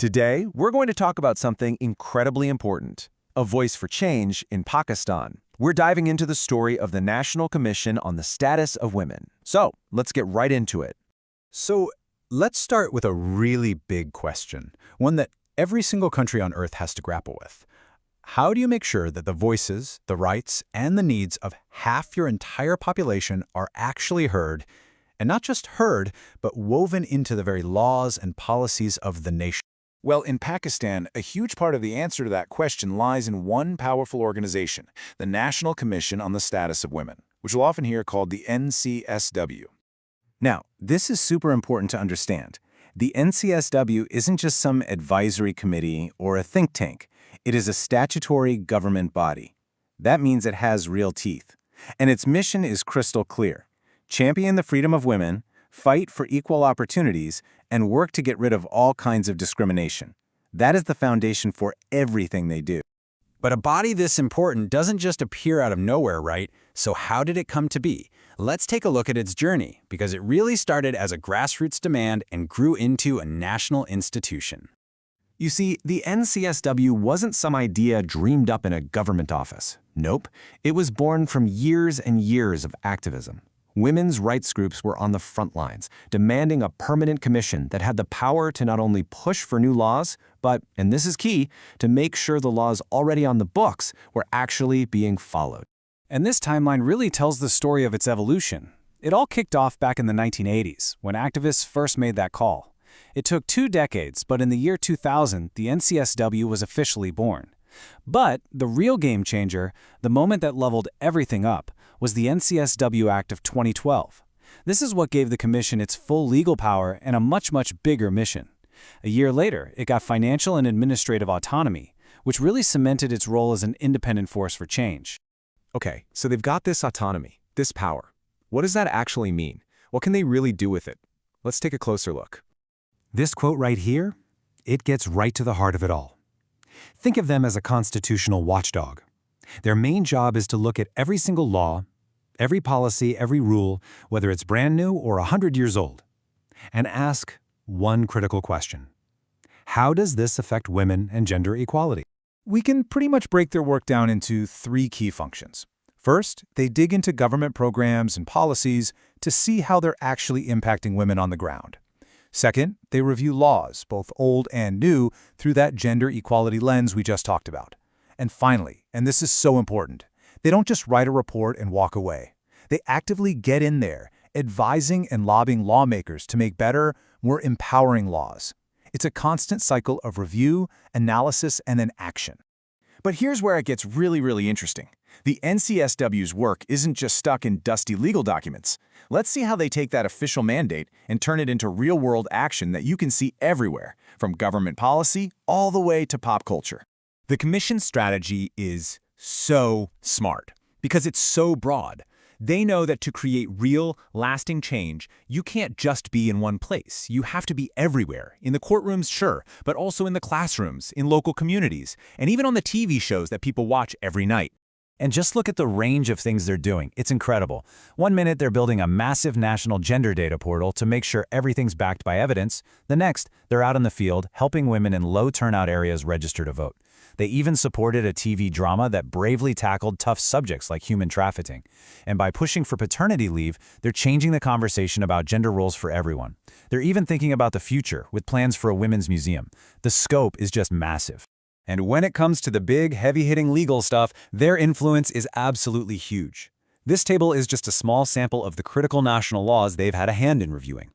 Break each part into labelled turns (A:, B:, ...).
A: Today, we're going to talk about something incredibly important, a voice for change in Pakistan. We're diving into the story of the National Commission on the Status of Women. So, let's get right into it.
B: So let's start with a really big question, one that every single country on Earth has to grapple with. How do you make sure that the voices, the rights, and the needs of half your entire population are actually heard, and not just heard, but woven into the very laws and policies of the nation?
C: Well, in Pakistan, a huge part of the answer to that question lies in one powerful organization, the National Commission on the Status of Women, which you'll often hear called the NCSW.
A: Now, this is super important to understand. The NCSW isn't just some advisory committee or a think tank. It is a statutory government body. That means it has real teeth. And its mission is crystal clear: champion the freedom of women, fight for equal opportunities, and work to get rid of all kinds of discrimination. That is the foundation for everything they do.
B: But a body this important doesn't just appear out of nowhere, right? So how did it come to be? Let's take a look at its journey, because it really started as a grassroots demand and grew into a national institution.
A: You see, the NCSW wasn't some idea dreamed up in a government office. Nope, it was born from years and years of activism. Women's rights groups were on the front lines, demanding a permanent commission that had the power to not only push for new laws, but, and this is key, to make sure the laws already on the books were actually being followed.
D: And this timeline really tells the story of its evolution. It all kicked off back in the 1980s, when activists first made that call. It took 2 decades, but in the year 2000, the NCSW was officially born. But the real game changer, the moment that leveled everything up, was the NCSW Act of 2012. This is what gave the Commission its full legal power and a much bigger mission. A year later, it got financial and administrative autonomy, which really cemented its role as an independent force for change.
E: Okay, so they've got this autonomy, this power. What does that actually mean? What can they really do with it? Let's take a closer look.
F: This quote right here, it gets right to the heart of it all. Think of them as a constitutional watchdog. Their main job is to look at every single law, every policy, every rule, whether it's brand new or 100 years old, and ask one critical question. How does this affect women and gender equality?
D: We can pretty much break their work down into 3 key functions. First, they dig into government programs and policies to see how they're actually impacting women on the ground. Second, they review laws, both old and new, through that gender equality lens we just talked about. And finally, and this is so important, they don't just write a report and walk away. They actively get in there, advising and lobbying lawmakers to make better, more empowering laws. It's a constant cycle of review, analysis, and then action.
C: But here's where it gets really interesting. The NCSW's work isn't just stuck in dusty legal documents. Let's see how they take that official mandate and turn it into real-world action that you can see everywhere, from government policy all the way to pop culture.
G: The Commission's strategy is so smart because it's so broad. They know that to create real, lasting change, you can't just be in one place. You have to be everywhere. In the courtrooms, sure, but also in the classrooms, in local communities, and even on the TV shows that people watch every night.
F: And just look at the range of things they're doing. It's incredible. One minute, they're building a massive national gender data portal to make sure everything's backed by evidence. The next, they're out in the field helping women in low-turnout areas register to vote. They even supported a TV drama that bravely tackled tough subjects like human trafficking. And by pushing for paternity leave, they're changing the conversation about gender roles for everyone. They're even thinking about the future with plans for a women's museum. The scope is just massive.
D: And when it comes to the big, heavy-hitting legal stuff, their influence is absolutely huge. This table is just a small sample of the critical national laws they've had a hand in reviewing.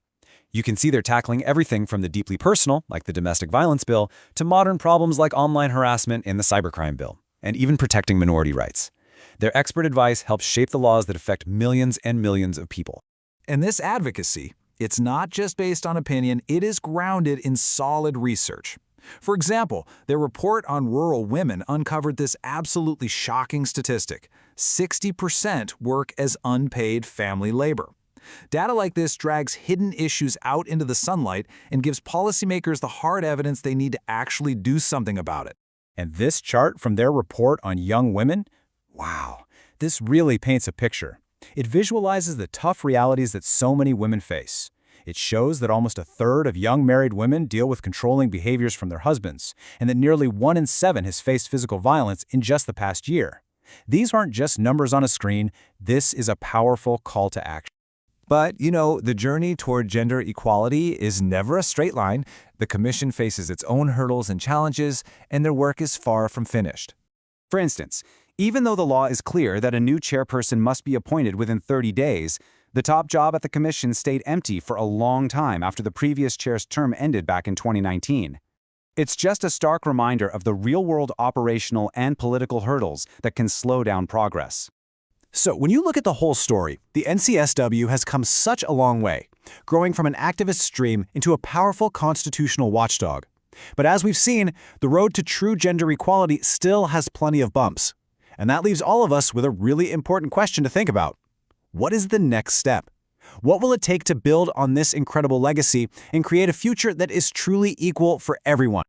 D: You can see they're tackling everything from the deeply personal, like the domestic violence bill, to modern problems like online harassment in the cybercrime bill, and even protecting minority rights. Their expert advice helps shape the laws that affect millions and millions of people.
B: And this advocacy, it's not just based on opinion, it is grounded in solid research. For example, their report on rural women uncovered this absolutely shocking statistic: 60% work as unpaid family labor. Data like this drags hidden issues out into the sunlight and gives policymakers the hard evidence they need to actually do something about it.
D: And this chart from their report on young women? Wow, this really paints a picture. It visualizes the tough realities that so many women face. It shows that almost a third of young married women deal with controlling behaviors from their husbands, and that nearly 1 in 7 has faced physical violence in just the past year. These aren't just numbers on a screen, this is a powerful call to action.
F: But, the journey toward gender equality is never a straight line. The Commission faces its own hurdles and challenges, and their work is far from finished.
H: For instance, even though the law is clear that a new chairperson must be appointed within 30 days, the top job at the Commission stayed empty for a long time after the previous chair's term ended back in 2019. It's just a stark reminder of the real-world operational and political hurdles that can slow down progress.
C: So when you look at the whole story, the NCSW has come such a long way, growing from an activist stream into a powerful constitutional watchdog. But as we've seen, the road to true gender equality still has plenty of bumps. And that leaves all of us with a really important question to think about. What is the next step? What will it take to build on this incredible legacy and create a future that is truly equal for everyone?